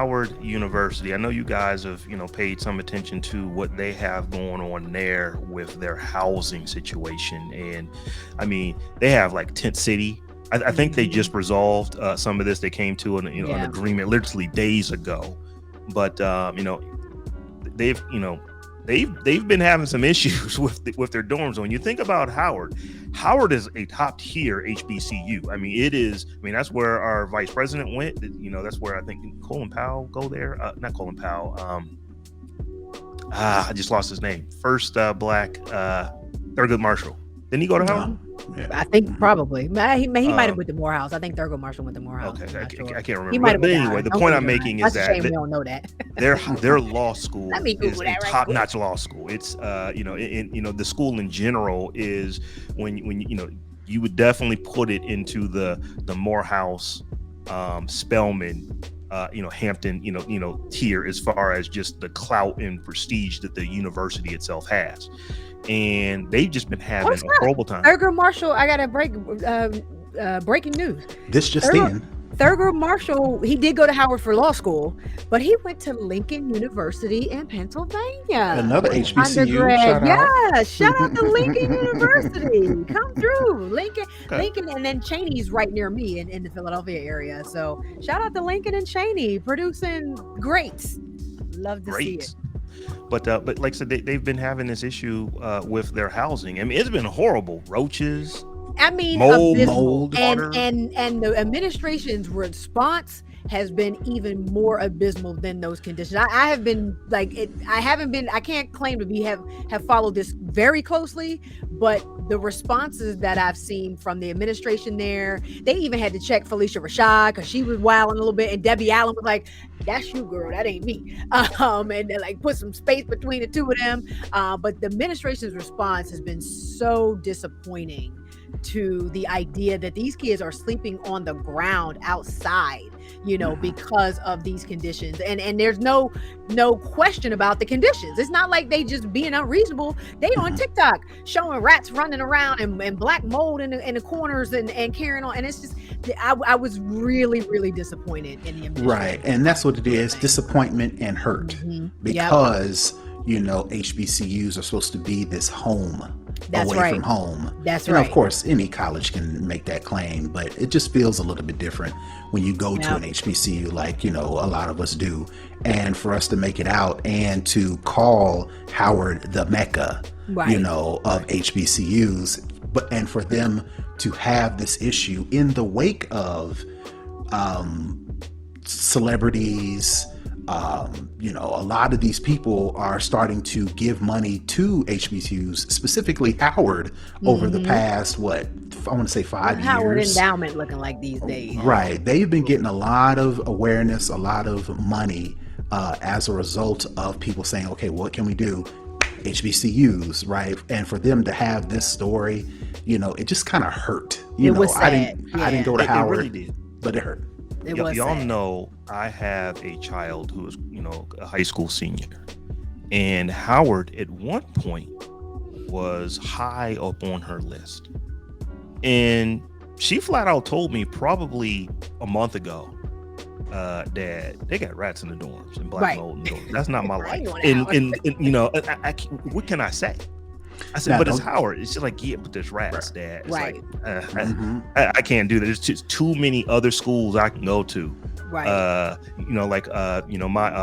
Howard University, I know you guys have, paid some attention to what they have going on there with their housing situation. And I mean, they have like Tent City. I think they just resolved some of this. They came to an agreement literally days ago. But, they've, they've been having some issues with their dorms. When you think about Howard is a top tier HBCU. I mean, that's where our vice president went. That's where I think Colin Powell go there. Not Colin Powell. I just lost his name. First black Thurgood Marshall. Didn't he go to Howard? Yeah. I think probably. He might have went to Morehouse. I think Thurgood Marshall went to Morehouse. Okay, I can't remember. But anyway, the point I'm making is that we don't know that. their law school is a top-notch law school. It's the school in general is when you would definitely put it into the Morehouse, Spelman, Hampton, tier as far as just the clout and prestige that the university itself has. And they've just been having a horrible time. Thurgood Marshall, I got to breaking news. This just in. Thurgood Marshall, he did go to Howard for law school, but he went to Lincoln University in Pennsylvania. Another HBCU. Shout out to Lincoln University. Come through. Lincoln, and then Cheney's right near me in the Philadelphia area. So shout out to Lincoln and Cheney producing greats. Love to see it. But like I said, they've been having this issue with their housing. I mean, it's been horrible. Roaches. I mean, mold, and the administration's response has been even more abysmal than those conditions. I have been I can't claim to have followed this very closely, but the responses that I've seen from the administration there, they even had to check Felicia Rashad because she was wilding a little bit, and Debbie Allen was like, "That's you, girl. That ain't me." And they like put some space between the two of them. But the administration's response has been so disappointing to the idea that these kids are sleeping on the ground outside, because of these conditions. And there's no question about the conditions. It's not like they just being unreasonable. They on TikTok showing rats running around and black mold in the corners and carrying on. And it's just, I was really, really disappointed in the administration. Right. And that's what it is. Disappointment and hurt. Because, HBCUs are supposed to be this home. From home. That's right. Of course, any college can make that claim, but it just feels a little bit different when you go to an HBCU like, a lot of us do. And for us to make it out and to call Howard the Mecca, of HBCUs, and for them to have this issue in the wake of celebrities. A lot of these people are starting to give money to HBCUs, specifically Howard, over the past, I want to say 5 years. Howard endowment looking like these days. Right. They've been getting a lot of awareness, a lot of money as a result of people saying, okay, what can we do? HBCUs, right? And for them to have this story, it just kind of hurt. It was sad. I didn't go to Howard, really did. But it hurt. Y'all know I have a child who is, a high school senior, and Howard at one point was high up on her list, and she flat out told me probably a month ago, Dad, they got rats in the dorms and black mold in the dorms. That's not my life. And what can I say? I said, but it's Howard. It's just like, but there's rats, Dad. It's like, I can't do that. There's just too many other schools I can go to. Right.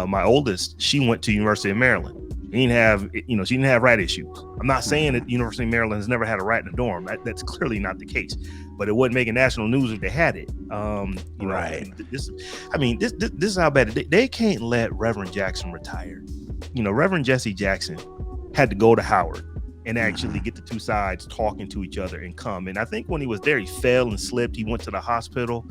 My oldest, she went to University of Maryland. She didn't have rat issues. I'm not saying that University of Maryland has never had a rat in a dorm. That's clearly not the case. But it wouldn't make national news if they had it. Right. This is how bad they can't let Reverend Jackson retire. Reverend Jesse Jackson had to go to Howard and actually get the two sides talking to each other and come. And I think when he was there, he fell and slipped. He went to the hospital.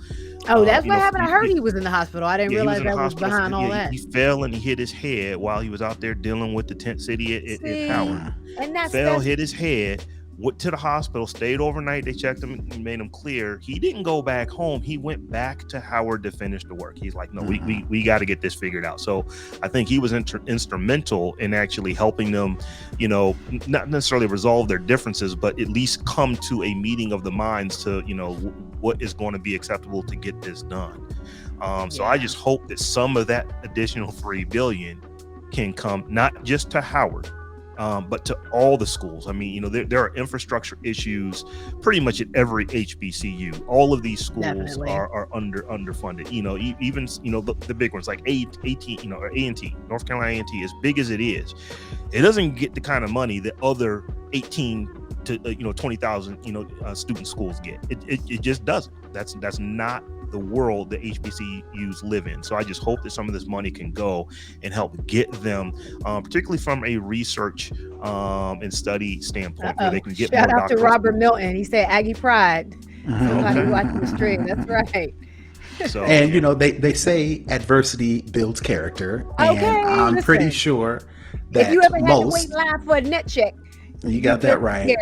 Oh, that's what happened. I heard he was in the hospital. I didn't realize that was behind all that. He fell and he hit his head while he was out there dealing with the tent city at Howard. And that's hit his head, went to the hospital, stayed overnight. They checked him and made him clear. He didn't go back home. He went back to Howard to finish the work. He's like, no, we got to get this figured out. So I think he was instrumental in actually helping them, not necessarily resolve their differences, but at least come to a meeting of the minds to, what is going to be acceptable to get this done. So I just hope that some of that additional $3 billion can come not just to Howard, but to all the schools. I mean, there are infrastructure issues pretty much at every HBCU. All of these schools are underfunded. Even the big ones like A&T, or A&T, North Carolina A&T, as big as it is, it doesn't get the kind of money that other 18 to 20,000 student schools get. It just doesn't. That's not the world that HBCUs live in. So I just hope that some of this money can go and help get them, particularly from a research and study standpoint, where they can get Shout more out to Robert Milton. He said Aggie Pride. Somebody watching the stream. That's right. So, and they say adversity builds character. And I'm pretty sure that if you ever had to wait in line for a net check, you got that right.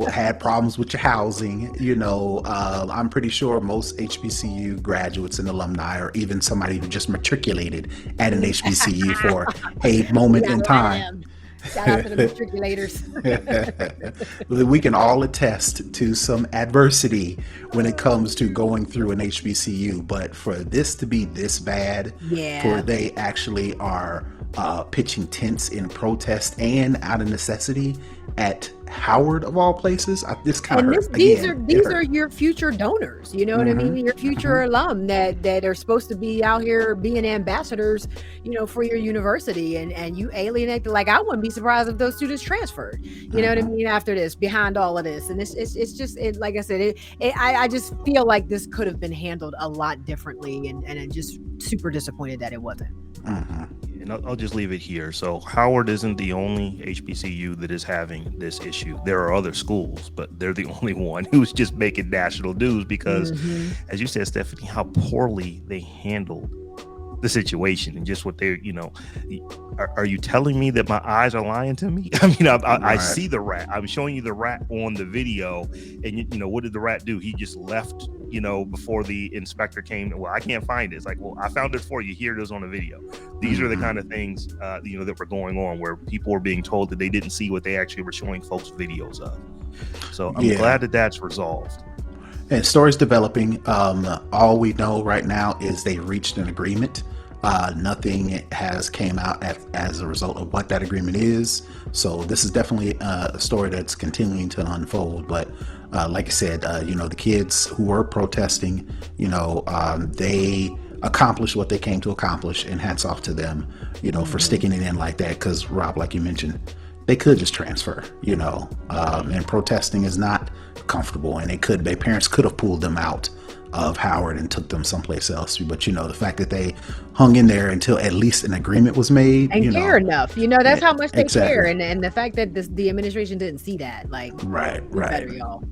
Had problems with your housing. I'm pretty sure most HBCU graduates and alumni, or even somebody who just matriculated at an HBCU for a moment in time. Shout out to the matriculators. We can all attest to some adversity when it comes to going through an HBCU, but for this to be this bad, for they actually are pitching tents in protest and out of necessity at Howard of all places, this kind of hurt. These are your future donors. You know what I mean? Your future alum that are supposed to be out here being ambassadors, for your university, and you alienate. Like, I wouldn't be surprised if those students transferred. You know what I mean? After this, behind all of this, and it's just like I said, I just feel like this could have been handled a lot differently, and I'm just super disappointed that it wasn't. And I'll just leave it here. So Howard isn't the only HBCU that is having this issue. There are other schools, but they're the only one who's just making national news because, as you said, Stephanie, how poorly they handled the situation and just what they're, are you telling me that my eyes are lying to me? I mean, I see the rat. I'm showing you the rat on the video, and what did the rat do? He just left, before the inspector came. Well, I can't find it. It's like, well, I found it for you. Here it is on the video. These are the kind of things, that were going on, where people were being told that they didn't see what they actually were showing folks videos of. So I'm glad that that's resolved. And stories developing. All we know right now is they reached an agreement. Nothing has came out as a result of what that agreement is. So this is definitely a story that's continuing to unfold. But like I said, the kids who were protesting, they accomplished what they came to accomplish, and hats off to them, for sticking it in like that. Because Rob, like you mentioned, they could just transfer, and protesting is not comfortable, and their parents could have pulled them out of Howard and took them someplace else. But the fact that they hung in there until at least an agreement was made and care enough, that's how much they exactly. care, and the fact that the administration didn't see that, like, right. Better, y'all.